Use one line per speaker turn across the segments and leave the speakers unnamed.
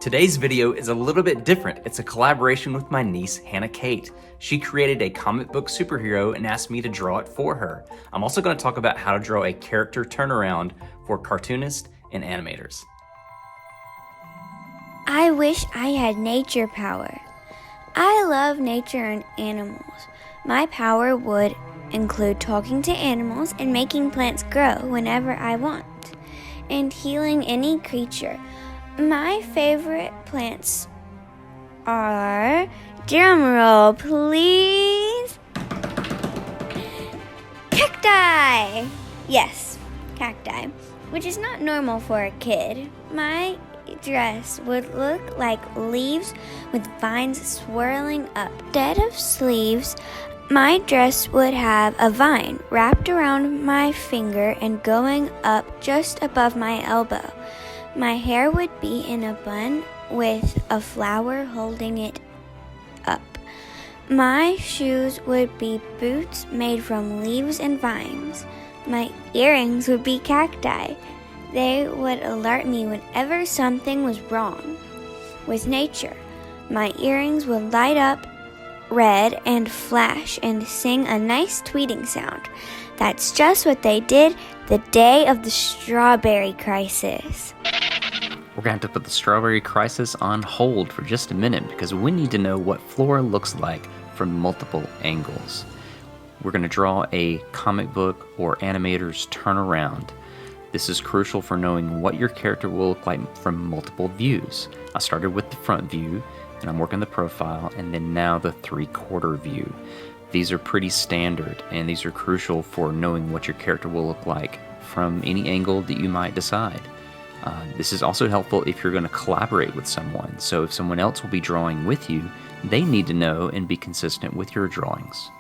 Today's video is a little bit different. It's a collaboration with my niece, Hannah Kate. She created a comic book superhero and asked me to draw it for her. I'm also going to talk about how to draw a character turnaround for cartoonists and animators.
I wish I had nature power. I love nature and animals. My power would include talking to animals and making plants grow whenever I want, and healing any creature. My favorite plants are, drumroll please, cacti! Yes, cacti, which is not normal for a kid. My dress would look like leaves with vines swirling up. Instead of sleeves, my dress would have a vine wrapped around my finger and going up just above my elbow. My hair would be in a bun with a flower holding it up. My shoes would be boots made from leaves and vines. My earrings would be cacti. They would alert me whenever something was wrong with nature. My earrings would light up red and flash and sing a nice tweeting sound. That's just what they did the day of the strawberry crisis.
We're going to have to put the strawberry crisis on hold for just a minute because we need to know what FLORA looks like from multiple angles. We're going to draw a comic book or animator's turnaround. This is crucial for knowing what your character will look like from multiple views. I started with the front view, and I'm working the profile, and then now the 3/4 view. These are pretty standard, and these are crucial for knowing what your character will look like from any angle that you might decide. This is also helpful if you're going to collaborate with someone. So if someone else will be drawing with you, they need to know and be consistent with your drawings.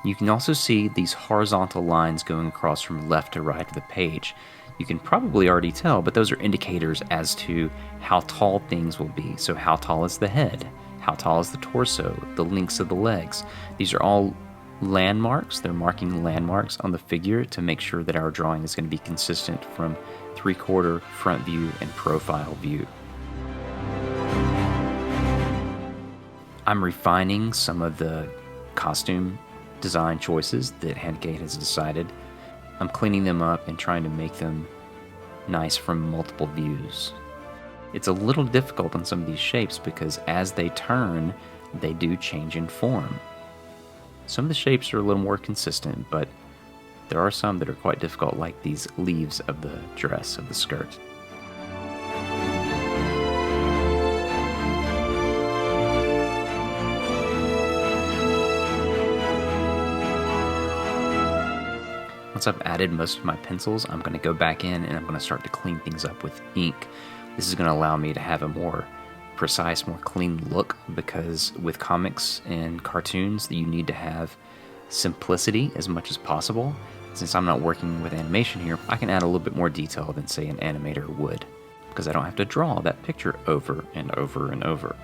You can also see these horizontal lines going across from left to right of the page. You can probably already tell, but those are indicators as to how tall things will be. So how tall is the head? How tall is the torso? The lengths of the legs? These are all landmarks. They're marking landmarks on the figure to make sure that our drawing is going to be consistent from 3/4, front view, and profile view. I'm refining some of the costume design choices that Hannah Kate has decided. I'm cleaning them up and trying to make them nice from multiple views. It's a little difficult on some of these shapes because as they turn, they do change in form. Some of the shapes are a little more consistent, but there are some that are quite difficult, like these leaves of the dress, of the skirt. Once I've added most of my pencils, I'm going to go back in and I'm going to start to clean things up with ink. This is going to allow me to have a more precise, more clean look, because with comics and cartoons, you need to have simplicity as much as possible. Since I'm not working with animation here, I can add a little bit more detail than, say, an animator would, because I don't have to draw that picture over and over and over.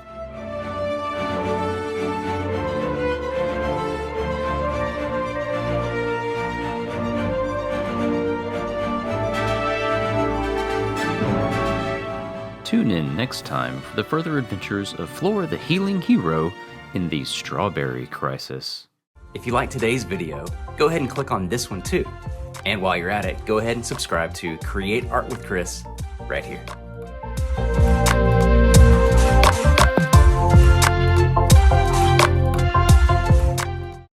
Tune in next time for the further adventures of FLORA the Healing Hero in the Strawberry Crisis.
If you liked today's video, go ahead and click on this one too. And while you're at it, go ahead and subscribe to Create Art with Chris right here.